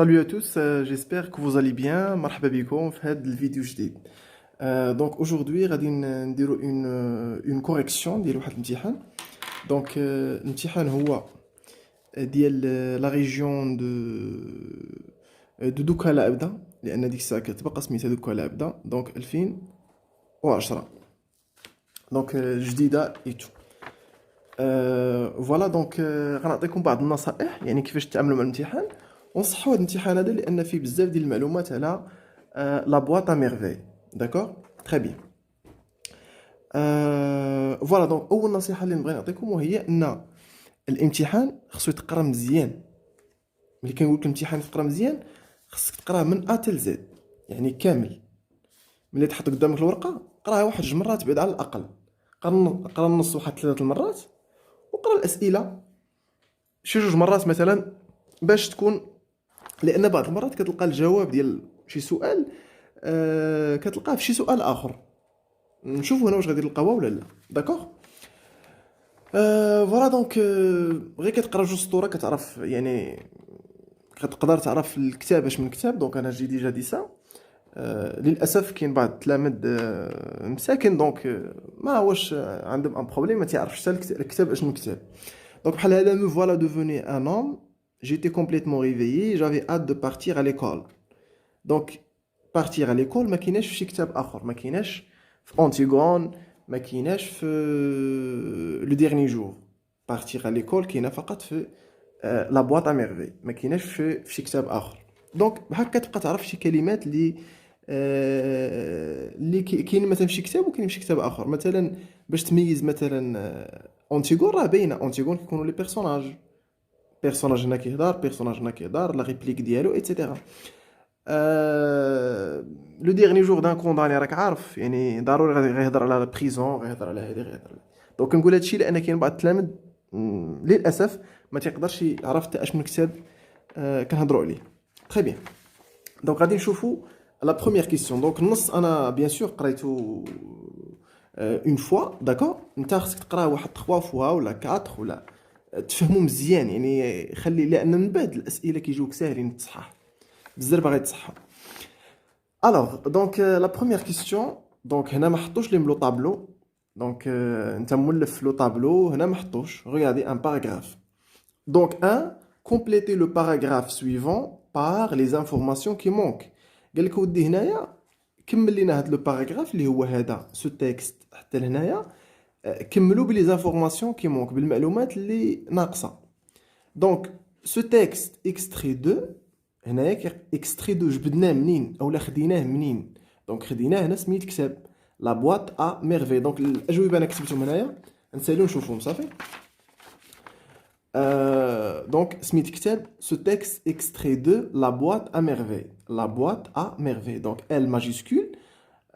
Salut à tous, j'espère que vous allez bien. مرحبا بكم في هذا الفيديو جديد. Donc aujourd'hui غادي نديرو une correction ديال واحد الامتحان. Donc الامتحان هو ديال لا ريجيون دو دوكا لا ابدا لان ديك الساعه كتبقى سميتها دوكا لا ابدا دونك 2010. دونك جديده ايتو. فوالا دونك غنعطيكم بعض النصائح يعني كيفاش تتعاملوا مع الامتحان ونصحوا هذا الامتحان هذا لان فيه بزاف ديال المعلومات على لا بواط ا ميرفي. داكور تري بيان. فوالا دونك اول نصيحه اللي نبغي نعطيكم وهي ان الامتحان خصو يتقرا مزيان. ملي كنقول لك الامتحان يتقرا مزيان خصك تقراه من ا تل زد يعني كامل. ملي تحط قدامك الورقه قراها واحد جوج مرات بعد على الاقل. قرا النص واحد 3 المرات وقرا الاسئله شي جوج مرات مثلا باش تكون، لان بعض المرات كتلقى الجواب ديال شي سؤال كتلقاه في شي سؤال اخر. نشوفوا هنا واش غادي نلقاوها ولا لا. داكوغ فوالا دونك غير كتقرا جوج سطور كتعرف يعني كتقدر تعرف الكتاب اش من كتاب. دونك انا جي ديجا دي سا. للاسف كاين بعض التلاميذ مساكن دونك ما واش عندهم ان بروبليم ما تعرفش حتى الكتاب اش من كتاب. دونك بحال هذا me voilà devenu un homme, j'étais complètement réveillé, j'avais hâte de partir à l'école. دونك partir à l'école ما كايناش في شي كتاب اخر، ما كايناش في أنتيغون، ما كايناش في لو ديرني جور. partir à l'école كاينه فقط في لا بواط ا ميرفي، ما كايناش في شي كتاب اخر. دونك بحال كتبقى تعرف شي كلمات اللي كاين مثلا في شي كتاب وكاين في شي كتاب اخر. مثلا باش تميز مثلا اونتيغون راه باينه، اونتيغون كيكونوا لي بيرسوناج هنا كيهضر، بيرسوناج هنا كيهضر، لا ريبليك ديالو ايتترا. لو ديرني جور دان كونداني راك عارف يعني ضروري غادي غيهضر على لا بريزون، غيهضر على هادي، غيهضر على دونك كنقول هادشي لان كاين بعض التلاميذ للاسف ما تيقدرش يعرف حتى اش من كتاب كنهضروا عليه. تري بيان. دونك غادي نشوفوا لا بروميير كيسيون. دونك النص انا بيان سور قريته اون فوا. داكور انت خصك تقراه واحد 3 فوا ولا 4 ولا تفهموا مزيان يعني خلي، لان من بعد الاسئله كيجيوك ساهلين تصحح بزاف باغي تصحح. الوغ دونك لا بروميير كيسيون. دونك هنا ما حطوش لي لو طابلو. دونك انت مولف لو طابلو هنا ما حطوش. ريغاردي ان باراغراف. دونك 1 complétez le paragraphe suivant par les informations qui manquent. قال لك ودي هنايا كمل لينا هاد لو باراغراف اللي هو هذا سو تيكست حتى لهنايا كملوا بلي زانفورماسيون كي مونك بالمعلومات اللي ناقصه. دونك سو تيكست اكستري دو هنايا اكستري دو جبدناه منين اولا خديناه منين. دونك خديناه هنا سميت كتاب لا بواط ا ميرفي. دونك الاجوبه انا كتبتهم هنايا نساليو نشوفهم صافي. دونك سميت كتاب سو تيكست اكستري دو لا بواط ا ميرفي. لا بواط ا ميرفي دونك ال ماجيسكول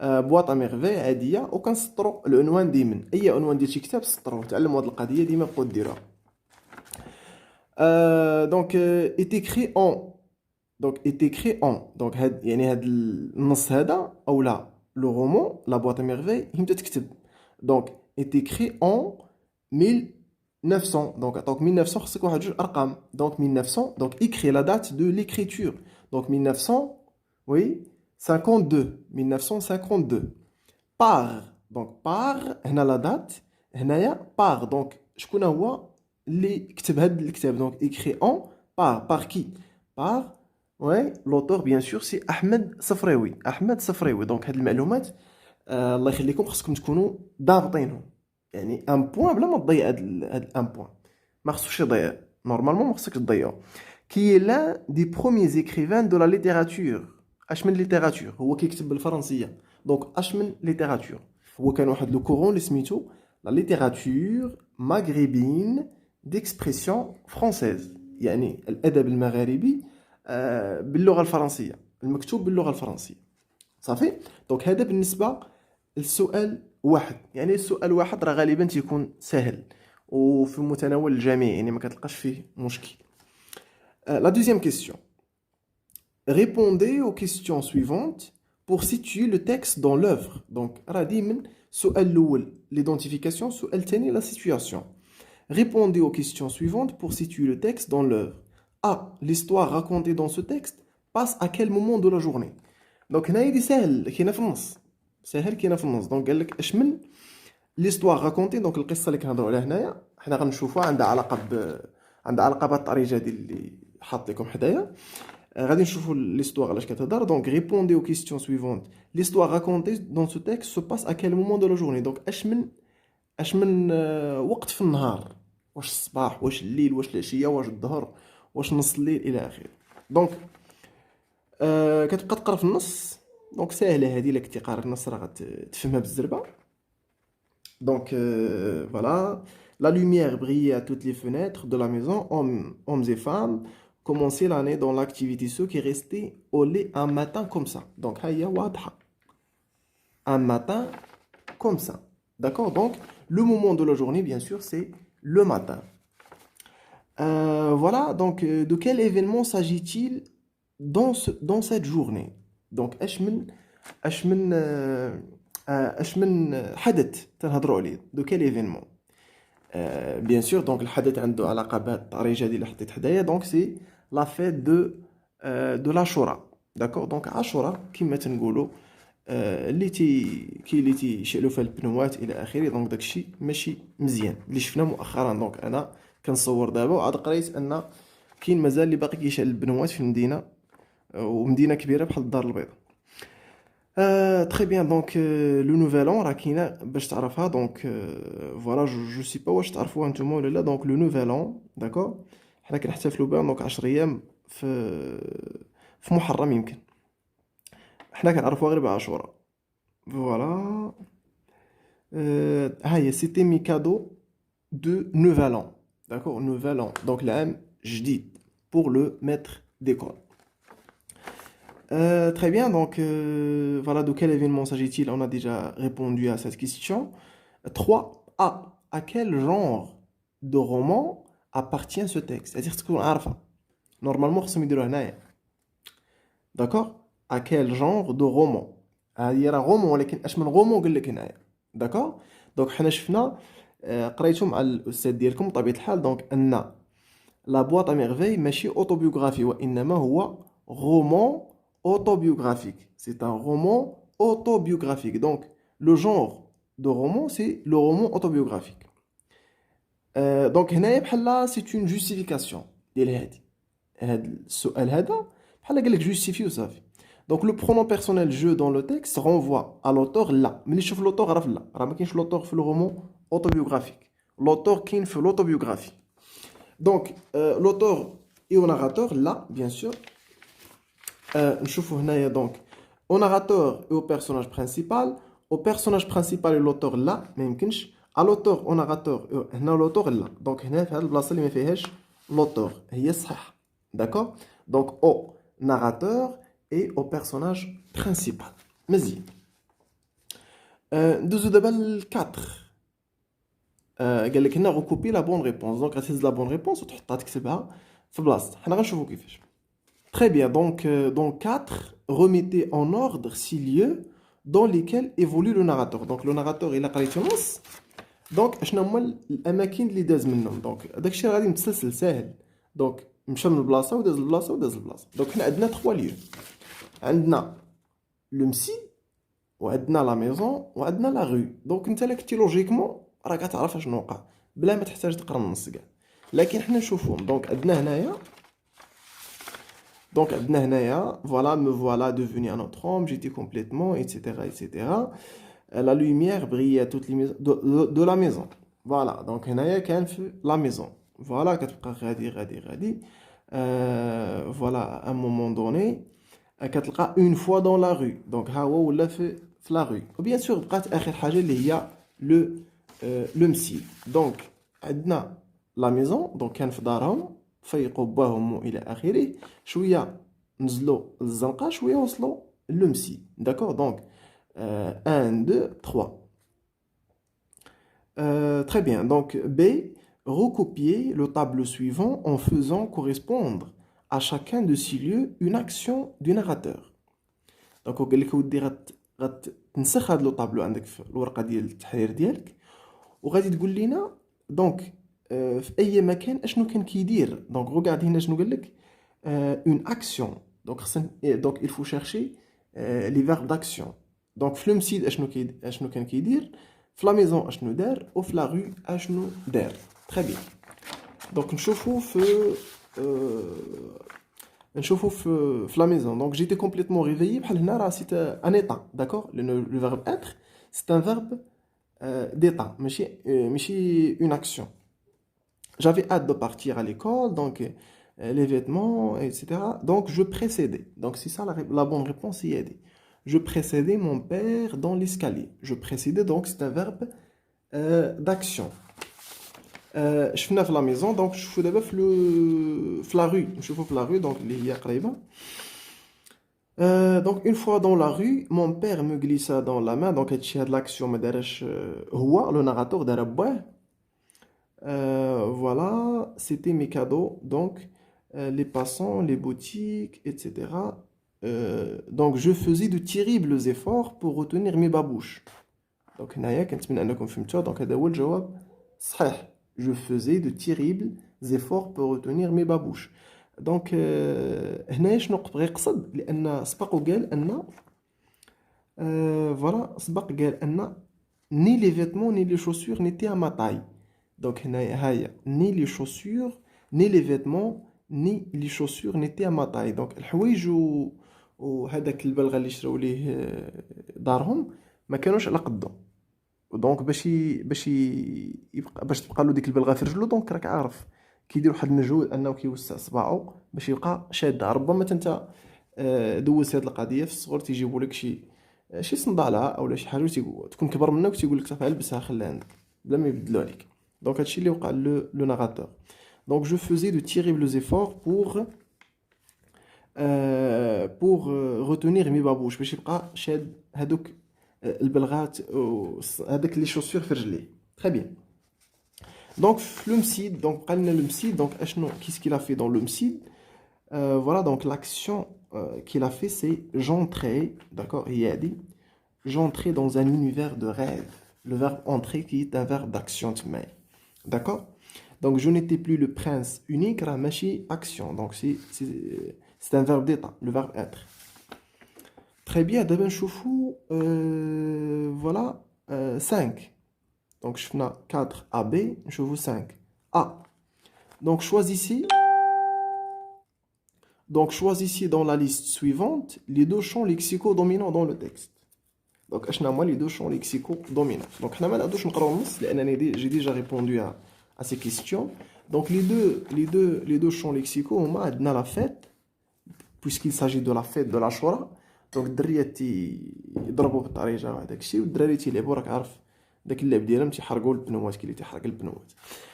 بواط ا ميرفي عاديه وكنسطروا العنوان ديما. اي عنوان ديال شي كتاب سطروه. تعلموا هذه القضيه ديما بقاو ديروها. دونك est écrit en. دونك est écrit en. دونك هاد يعني هاد النص هذا اولا لو رومون لا بواط ا ميرفي امتى تكتب. دونك est écrit en 1900. دونك عطاوك 1900 خصك واحد جوج ارقام. دونك 1900 دونك écrit la date de l'écriture. دونك 1900 oui 52 1952. par دونك par هنا لا دات هنايا par. دونك شكون هو اللي كتب هاد الكتاب. دونك écrit en par qui par oui l'auteur bien sûr c'est احمد صفراوي. احمد صفراوي. دونك هاد المعلومات الله يخليكم خصكم تكونوا ضابطينهم يعني ان بوين بلا ما تضيع هاد ان بوين ما خصوش يضيع. نورمالمون ما خصكش تضيعو. كي لان دي بروميير ايكريفان دو لا ليتيراتور. اش من ليتيراتور هو كيكتب بالفرنسيه. دونك اش من ليتيراتور هو كان واحد لو كورون اللي سميتو لا ليتيراتور ماغريبين ديكسبرسيون فرونسيز يعني الادب المغاربي باللغه الفرنسيه المكتوب باللغه الفرنسيه صافي. دونك هذا بالنسبه للسؤال واحد. يعني السؤال واحد راه غالبا تيكون سهل وفي متناول الجميع يعني ما كتلقاش فيه مشكل. La deuxième question. Répondez aux questions suivantes pour situer le texte dans l'œuvre. Donc, راه ديما السؤال الأول l'identification، السؤال الثاني la situation. Répondez aux questions suivantes pour situer le texte dans l'œuvre. A. L'histoire racontée dans ce texte passe à quel moment de la journée. Donc هنا يدي سهل كاينه في النص سهل كاينه في النص دونك قال لك اش من ليستوار راكونتي دونك القصه اللي كنهضروا عليها هنايا حنا غنشوفوها عندها علاقه عندها علاقه بهاد الطريجه ديال اللي حاط لكم حدايا غادي نشوفوا ليستوار علاش كتهضر دونك ريبوندي aux questions suivantes l'histoire racontée dans ce texte se passe à quel moment de la journée donc اش من وقت في النهار واش الصباح واش الليل واش العشيه واش الظهر واش نص الليل الى اخره دونك كتبقى تقرا في النص دونك ساهله هذه الا كنتي قاري النص راه غتفهمها بالزربه دونك فوالا la lumière brillait à toutes les fenêtres de la maison hommes et femmes commençaient l'année dans l'activité ceux qui restaient au lit un matin comme ça donc هيا واضحه un matin comme ça d'accord donc le moment de la journée bien sûr c'est le matin voilà donc de quel événement s'agit-il dans cette journée donc اش من حدث تنهضروا عليه دو كيل ايفينمون بيان سور دونك الحدث عنده علاقه بهاد الطريجه اللي حطيت حدايا دونك سي لا فيت دو لاشورا داكور دونك عاشوراء كما تنقولوا اللي كاين اللي تيشعلوا فيها البنوات الى اخره دونك داكشي ماشي مزيان اللي شفنا مؤخرا دونك انا كنصور دابا وعاد قريت ان كاين مازال اللي باقي كيشعل البنوات في المدينه ومدينه كبيره بحال الدار البيضاء très bien donc le nouvel an راه كاينه باش تعرفها دونك فوالا جو سي با واش تعرفوها نتوما ولا لا دونك لو نوفل ان داكور حنا كنحتفلوا بها دونك 10 ايام في محرم يمكن حنا كنعرفوها غير بعاشوراء فوالا ها هي سيتي مي كادو دو نوفل ان داكور نوفل ان دونك العام جديد pour le maître d'école. Très bien, donc voilà de quel événement s'agit-il? On a déjà répondu à cette question. 3. À quel genre de roman appartient ce texte? C'est-à-dire ce qu'on a normalement, on se d'accord? À quel genre de roman? Il y a un roman, mais quel roman d'accord? Donc, حنا شفنا قريتو مع الأستاذ ديالكم بطبيعة الحال donc أن La boîte à merveilles ماشي autobiographie وإنما هو roman autobiographique. C'est un roman autobiographique. Donc, le genre de roman, c'est le roman autobiographique. Donc, هنايا بحال c'est une justification ديال هادي. هاد السؤال هذا بحال قال لك justifie وصافي. Donc, le pronom personnel je dans le texte renvoie à l'auteur là. ملي تشوف l'auteur عرف لا. راه ما كاينش l'auteur في le roman autobiographique. L'auteur كاين في l'autobiographie. Donc, l'auteur et au narrateur là, bien sûr. نشوفوا هنايا دونك au narrateur et au personnage principal et l'auteur لا ما يمكنش à l'auteur au narrateur هنا l'auteur لا دونك هنا في هذه البلاصه اللي ما فيهاش l'auteur هي الصح داكور دونك au narrateur et au personnage principal مزيان ندوزو دابا ل 4 قال لك هنا recopier la bonne réponse دونك غتهز la bonne réponse وتحطها تكتبها في بلاصتها حنا غنشوفوا كيفاش. Très bien, donc 4, remettez en ordre 6 lieux dans lesquels évolue le narrateur. Donc le narrateur il a قريت النص دونك شنو هما الاماكن اللي داز منهم دونك داكشي غادي متسلسل ساهل دونك مشى من البلاصه وداز البلاصه وداز البلاصه دونك حنا عندنا 3 lieux عندنا لو مسي وعندنا لا ميزون وعندنا لا غو دونك انت الا كنتي لوجيكمون راه كتعرف شنو وقع بلا ما تحتاج تقرا النص كاع لكن حنا نشوفوهم دونك عندنا هنايا Donc, voilà, me voilà devenu un autre homme, j'étais complètement, etc., etc. La lumière brillait à toutes les maisons de la maison. Voilà, donc, la maison. Voilà, voilà, à un moment donné, une fois dans la rue. Donc, ou la rue. Bien sûr, il y a le msi. Donc, la maison, donc, فيقوا باهم الى اخره شويه نزلوا الزنقه شويه وصلوا للمسي داكور دونك 1 2 3 très bien donc B recopier le tableau suivant en faisant correspondre à chacun de ces lieux une action du narrateur donc قال لك ودي غتنسخ هذا لو طابلو عندك في الورقه ديال التحرير ديالك وغادي تقول لنا دونك في اي مكان اشنو كان كيدير. دونك regarde هنا شنو قال لك une action. donc il faut chercher les verbes d'action. donc في المسيد اشنو كان كيدير، في لا ميزون اشنو دار، وفي لا rue اشنو دار. très bien. donc نشوفوا في نشوفوا في لا ميزون. donc j'étais complètement réveillé بحال هنا راه c'est un état. d'accord. le verbe être c'est un verbe d'état ماشي une action. J'avais hâte de partir à l'école, donc les vêtements, etc. Donc je précédais. Donc c'est ça la bonne réponse, il y a dit. Je précédais mon père dans l'escalier. Je précédais, donc c'est un verbe d'action. Je finis à la maison, donc je fais d'abord la rue. Je fais la rue, donc les yaqraiba. Donc une fois dans la rue, mon père me glissa dans la main. Donc il y a de l'action, mais le narrateur d'Arabouah. Voilà, c'était mes cadeaux. Donc, les passants, les boutiques, etc. Donc, je faisais de terribles efforts pour retenir mes babouches. Donc, هنايا كنتمنى أنكم فهمتوها. donc هذا هو الجواب صحيح. Je faisais de terribles efforts pour retenir mes babouches. donc هنايا شنو بغى يقصد؟ لأن سبق وقال أن voilà سبق قال أن ni les vêtements ni les chaussures n'étaient à ma taille. donc هنايا ni les chaussures ni les vêtements ni les chaussures n'étaient à ma taille. donc الحوايج وهذاك البلغه اللي شراو ليه دارهم ما كانوش على قدو. دونك باش تبقى له ديك البلغه في رجلو. دونك راك عارف كيدير واحد المجهود انه كيوسع صباعو باش يبقى شاد. ربما انت دوزت هذه القضيه في الصغر، تيجيبوا لك شي صنداله او شي حاجه تكون كبر منك وتيقول لك صافي البسها خليها عندك بلا ما يبدلوا عليك. دونك هادشي اللي وقع لو ناراتور. دونك جو فوزي دو terribles efforts pour retenir mes babouches باش يبقى شاد هادوك البلغات هذاك لي شوسور في رجليه. très bien. donc في المسيد دونك بقى لنا المسيد. دونك اشنو qu'est-ce qu'il a fait dans le المسيد؟ voilà donc l'action qu'il a fait c'est j'entrais. d'accord. هي هادي j'entrais dans un univers de rêve. le verbe entrer qui est un verbe d'action تمايا. d'accord. donc je n'étais plus le prince unique راه ماشي action. donc c'est un verbe d'état, le verbe être. très bien. دابا نشوفوا voilà 5. donc شفنا 4 A B, نشوفوا 5 A. donc choisissez dans la liste suivante les deux champs lexicaux dominants dans le texte. donc اشنا هما les deux champs lexicaux dominants. donc حنا ما نقدروش نقراو النص لانني j'ai déjà répondu à ces questions. donc les deux champs lexicaux هما عندنا la fête puisqu'il s'agit de la fête de l'Ashura. donc الدريات يضربوا بالطريجه وهذاك الشيء، والدراري تيلعبوا راك عارف داك اللعب ديالهم تيحرقوا البنوات، كاين اللي تيحرق البنوات.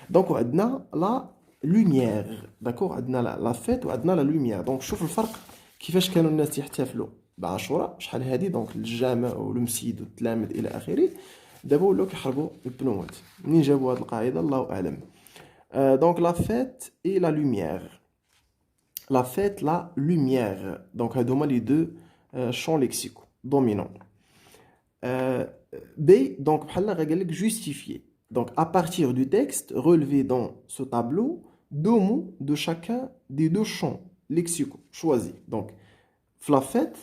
دونك وعندنا لا لوميير. داكوغ عندنا لا فيت وعندنا لا لوميير. دونك شوف الفرق كيفاش كانوا الناس تيحتفلوا بعاشوراء شحال هادي. دونك الجامع والمسيد والتلامذ الى اخره. دابا ولاو كيحرقوا البنوات. منين جابوا هاد القاعده الله اعلم. دونك لا فيت اي لا لوميير. la fête, la lumière. Donc, les deux champs lexicaux dominants. B, donc, justifier. Donc, à partir du texte, relever dans ce tableau deux mots de chacun des deux champs lexicaux choisis. Donc, la fête,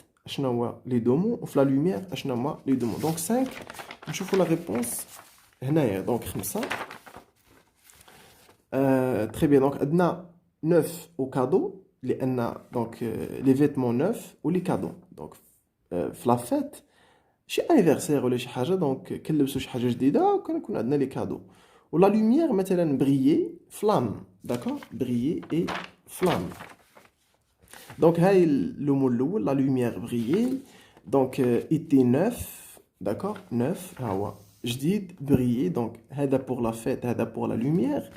les deux mots, la lumière, les deux mots. Donc, 5, je vous la réponse. Donc, ça. Très bien. Donc, 9 au cadeau. donc les vêtements neufs ou les cadeaux. donc في la fête شي anniversaire ولا شي حاجه دونك كنلبسوا شي حاجه جديده وكنكون عندنا لي كادو. ولا lumière مثلا briller flamme. d'accord. briller et flamme. donc هاي le mot الاول la lumière briller. donc était neuf. d'accord. neuf ها هو جديد. briller donc هذا pour la fête هذا pour la lumière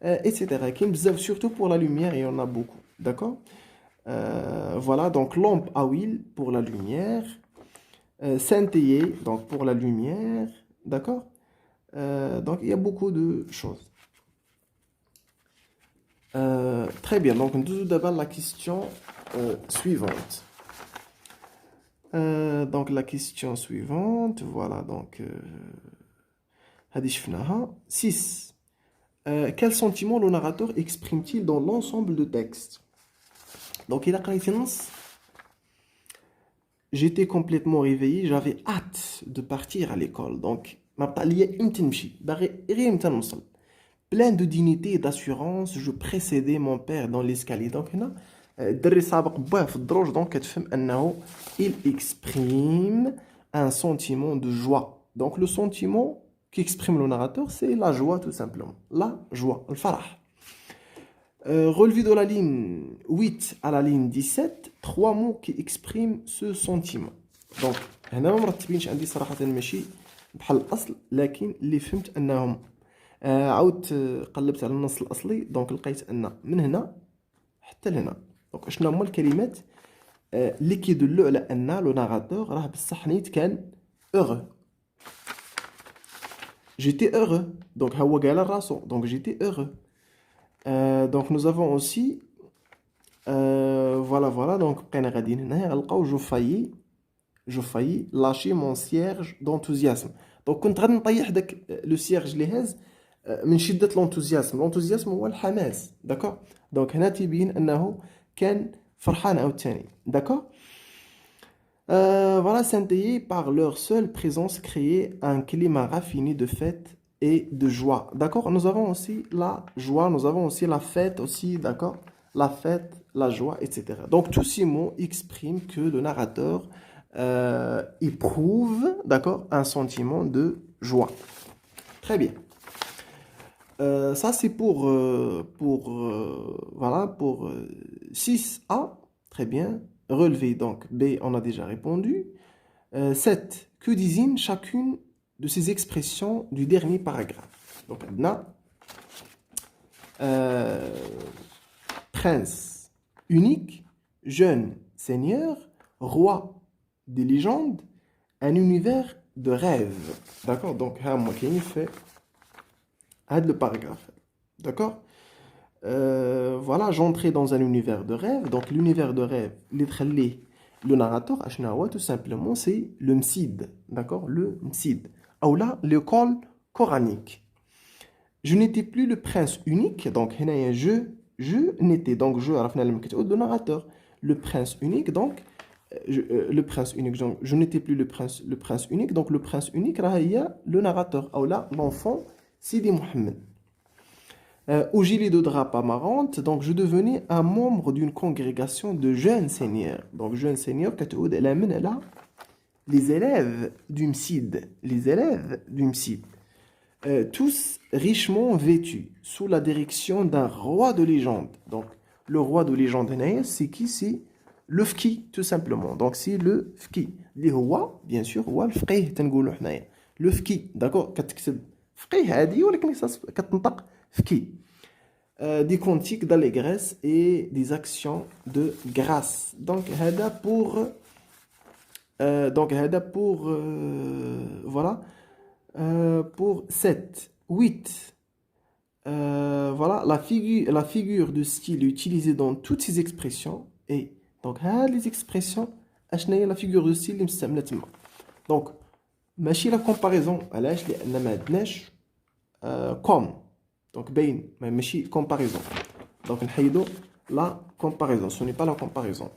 etc. كاين بزاف surtout pour la lumière il y en a beaucoup. d'accord. voilà donc lampe à huile pour la lumière. Scintiller donc pour la lumière. d'accord. donc il y a beaucoup de choses. très bien. donc nous d'abord la question suivante. donc la question suivante voilà donc هذه شفناها 6. quel sentiment le narrateur exprime-t-il dans l'ensemble du texte? Donc, il a قريت النص. J'étais complètement réveillé, j'avais hâte de partir à l'école. Donc, ما بقى ليا امتى نمشي باغي غير امتى نوصل. Plein de dignité et d'assurance, je précédais mon père dans l'escalier. Donc, هنا الدري سابق باه في الدروج دونك كتفهم انه il exprime un sentiment de joie. Donc, le sentiment qu'exprime le narrateur, c'est la joie tout simplement. La joie, الفرح. Relevé de la ligne 8 à la ligne 17, trois mots qui expriment ce sentiment. Donc, هنا ما مرتبينش عندي صراحة ماشي بحال الأصل، لكن اللي فهمت أنهم عاودت قلبت على النص الأصلي، دونك لقيت أن من هنا حتى لهنا دونك شنو هما الكلمات اللي كيدلوا على أن لو ناراتور راه بصح نيت كان heureux. J'étais heureux. Donc, هو قال راسو. Donc, j'étais heureux. Donc, nous avons aussi voilà. Donc, بقينا غاديين هنايا غنلقاو جو فايي lâcher mon cierge d'enthousiasme. Donc, كنت غادي نطيح داك لو سيرج اللي هاز من شدة l'enthousiasme هو الحماس. داكور. دونك هنا تيبين أنه كان فرحان عاوتاني. داكور. Voilà, scintillés par leur seule présence créer un climat raffiné de fête et de joie. D'accord? Nous avons aussi la joie, nous avons aussi la fête aussi, d'accord? La fête, la joie, etc. Donc tous ces mots expriment que le narrateur éprouve, d'accord, un sentiment de joie. Très bien. Ça c'est pour 6A. Très bien. Relevé, donc B, on a déjà répondu. 7. Que désigne chacune de ces expressions du dernier paragraphe? Donc, on a prince unique, jeune seigneur, roi des légendes, un univers de rêve. D'accord? Donc, moi qui fait le paragraphe. D'accord? Voilà, j'entrais dans un univers de rêve. Donc, l'univers de rêve, le narrateur, tout simplement, c'est le msid. D'accord? Le msid. Ou là, l'école coranique. Je n'étais plus le prince unique. Donc, je n'étais. Donc, le narrateur. Le prince unique. Donc, le prince unique. Donc, je n'étais plus le prince unique. Donc, le prince unique, le narrateur. Ou là, l'enfant, Sidi Mohammed. Au gilet de drap amarante, donc je devenais un membre d'une congrégation de jeunes seigneurs. Donc, jeunes seigneurs, les élèves du Msid. Les élèves du Msid. Tous richement vêtus, sous la direction d'un roi de légende. Donc, le roi de légende, c'est qui? C'est le Fki, tout simplement. Donc, c'est le Fki. Les rois, bien sûr, roi le Fqih, le Fki, d'accord? Fqih, هادي ولكن كتنطق Fki. Des cantiques d'allégresse et des actions de grâce. Donc, هذا pour voilà, pour 7. 8. Voilà, la figure de style utilisée dans toutes ces expressions. Et donc, les expressions, la figure de style مستعملة تما. Donc, ماشي la comparaison, علاش؟ لأن ما عندناش comme. Donc, bain, mais ماشي comparaison. Donc, نحيدو la comparaison. Ce n'est pas la comparaison.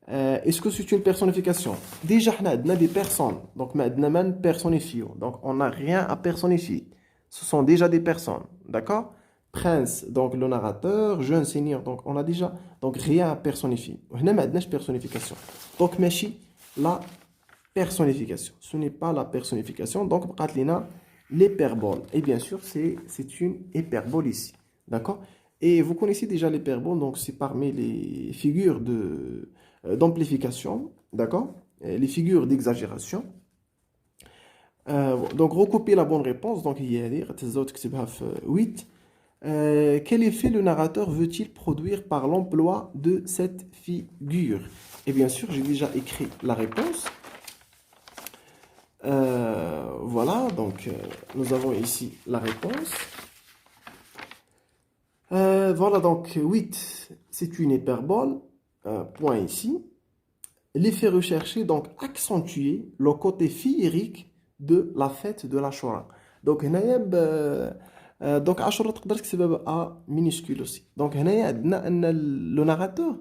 Est-ce que c'est une personnification? Déjà, on a des personnes. Donc, on a personnifié. Donc, on n'a rien à personnifier. Ce sont déjà des personnes. D'accord? Prince, donc le narrateur. Jeune seigneur, donc on a déjà donc rien à personnifier. On n'a pas de personnification. Donc, ماشي la personnification. Ce n'est pas la personnification. Donc, l'hyperbole. Et bien sûr, c'est une hyperbole ici. D'accord? Et vous connaissez déjà l'hyperbole. Donc, c'est parmi les figures d'amplification. D'accord? Les figures d'exagération. Donc, recopier la bonne réponse. Donc, il y a 8. Quel effet le narrateur veut-il produire par l'emploi de cette figure? Et bien sûr, j'ai déjà écrit la réponse. Voilà, donc nous avons ici la réponse. Voilà, donc 8, c'est une hyperbole. Point ici. L'effet recherché, donc accentuer le côté féerique de la fête de l'Ashura. Donc, دونك 10 تقدر تكتبها ب A minuscule aussi. دونك هنايا عندنا ان لو ناراتور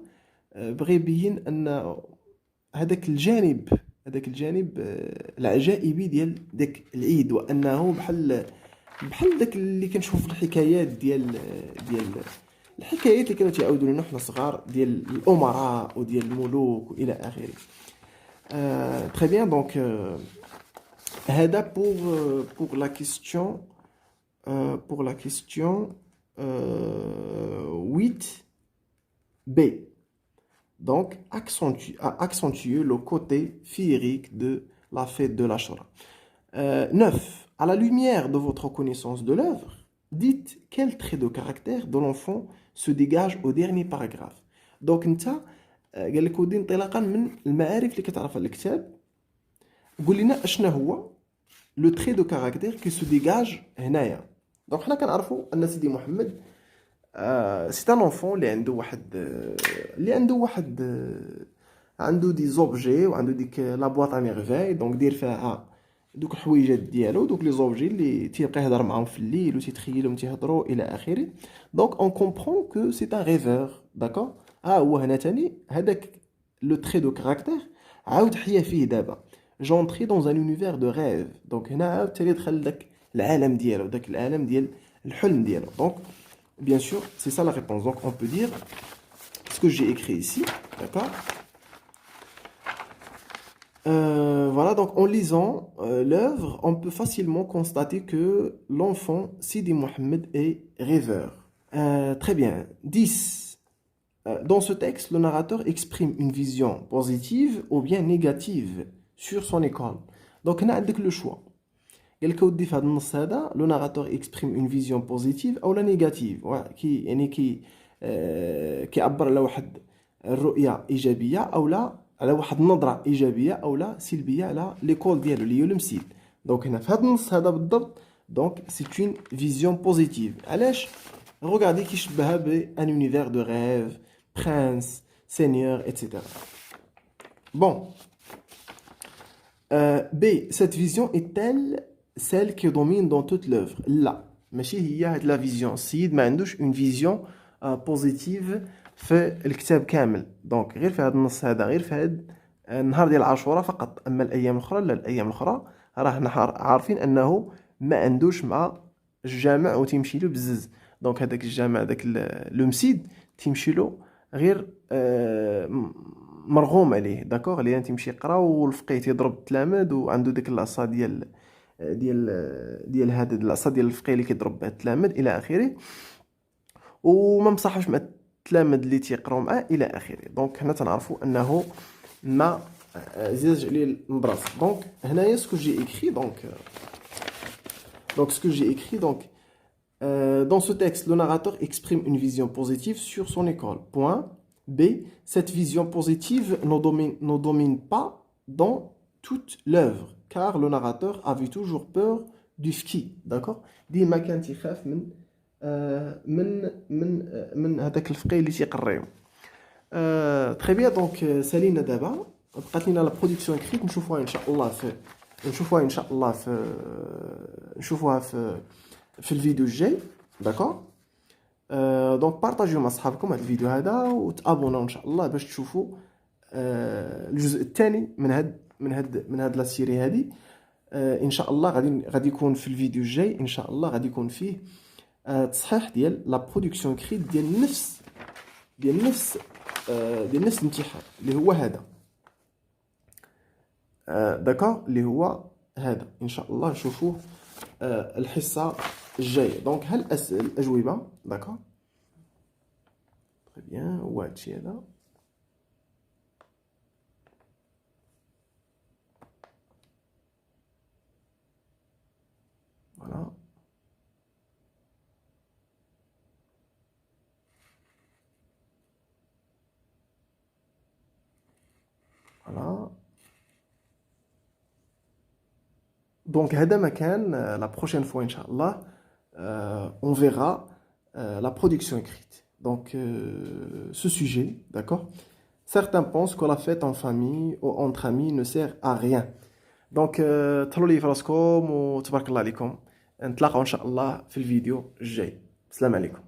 بغى يبين ان هذاك الجانب العجائبي ديال داك العيد، وانه بحال داك اللي كنشوف في الحكايات ديال الحكايات اللي كانوا تيعاودوا لنا حنا صغار ديال الامراء وديال الملوك والى اخره. تري بيان. دونك هذا pour la question pour la question 8B. Donc, accentuer le côté féerique de la fête de l'Ashura. 9. À la lumière de votre connaissance de l'œuvre, dites quel trait de caractère de l'enfant se dégage au dernier paragraphe. Donc, انت قال لك ودي انطلاقا من المعارف اللي كتعرفها الكتاب، قول لنا اشنا هو لو تري دو كاركتير كي سو ديغاج هنايا. دونك حنا كنعرفوا ان سيدي محمد سي ان اونفون عنده دي زوبجي وعنده ديك لا بواط ا ميرفاي. دونك دير فيها دوك الحويجات ديالو، دوك لي زوبجي اللي تيبقى يهضر معاهم في الليل وتيتخيلهم تيهضروا الى اخره. دونك اون كومبرون كو سي ان ريفور. داكور. هو هنا تاني هذاك لو تري دو كاركتير عاود حيا فيه دابا. جونتري دون ان اونيفير دو ريف. دونك هنا عاود تاني دخل داك العالم ديالو، داك العالم ديال الحلم ديالو. دونك bien sûr, c'est ça la réponse. Donc, on peut dire ce que j'ai écrit ici. D'accord. Voilà, donc en lisant l'œuvre, on peut facilement constater que l'enfant Sidi Mohammed est rêveur. Très bien. 10. Dans ce texte, le narrateur exprime une vision positive ou bien négative sur son école. Donc, on a le choix. قال لك ودي في هذا النص هذا لو ناراتور اكسبريم اون فيزيون بوزيتيف او لا نيجاتيف. كي يعني كيعبر على واحد الرؤيه ايجابيه او لا على واحد النظره ايجابيه او لا سلبيه على ليكول ديالو اللي هو المسيد. دونك هنا في هذا النص هذا بالضبط دونك سي اون فيزيون بوزيتيف. علاش؟ روغاردي كيشبهها بان اونيفير دو ريف، برانس، سينيور ايتترا. بون. B. Cette vision est-elle celle qui domine dans toute l'œuvre؟ لا، ماشي هي هاد لا فيزيون. السيد ما عندوش اون فيزيون بوزيتيف في الكتاب كامل. دونك غير في هاد النص هذا، غير في هاد النهار ديال عاشوراء فقط. اما الايام الاخرى لا، الايام الاخرى راه عارفين انه ما عندوش مع الجامع وتيمشي له بزز. دونك هذاك الجامع داك لو مسيد تيمشي له غير مرغوم عليه. داكوغ. لان تيمشي يقرا والفقيه تيضرب التلامذ وعنده ديك العصا ديال هذا العصا ديال الفقيه اللي كيضرب بها التلامذ الى اخره، وما مصاحبش مع التلامذ اللي تيقراو معاه الى اخره. دونك حنا تنعرفوا انه ما زادش عليه المدرسه. دونك هنايا سكو جي اكري. donc ce que j'ai écrit, donc dans ce texte, le narrateur exprime une vision positive sur son école. Point. B. Cette vision positive ne domine pas dans toute l'œuvre, car le narrateur avait toujours peur du ski. D'accord. ديما كان تيخاف من هذاك الفقيه اللي تيقريهم. تري بيان. دونك سالينا دابا بقات لينا لا برودكسيون اكريت. نشوفوها ان شاء الله في الفيديو الجاي. داكور. دونك بارطاجيو مع صحابكم هذا الفيديو هذا وتابوناو ان شاء الله باش تشوفوا الجزء الثاني من هاد لا سيري هذه. ان شاء الله غادي يكون في الفيديو الجاي ان شاء الله غادي يكون فيه تصحيح ديال لا برودكسيون كريت ديال نفس الامتحان اللي هو هذا. داكور. اللي هو هذا ان شاء الله نشوفوه الحصه الجايه. دونك الاجوبه. داكور. تري بيان. هو هادشي هذا. فوالا. فوالا. دونك هذا ما كان. لا بروشين فوا ان شاء الله on verra la production écrite. Donc ce sujet, d'accord. Certains pensent que la fête en famille ou entre amis ne sert à rien. Donc تهلاو لي في راسكم وتبارك الله عليكم. نتلاقاو ان شاء الله في الفيديو الجاي. السلام عليكم.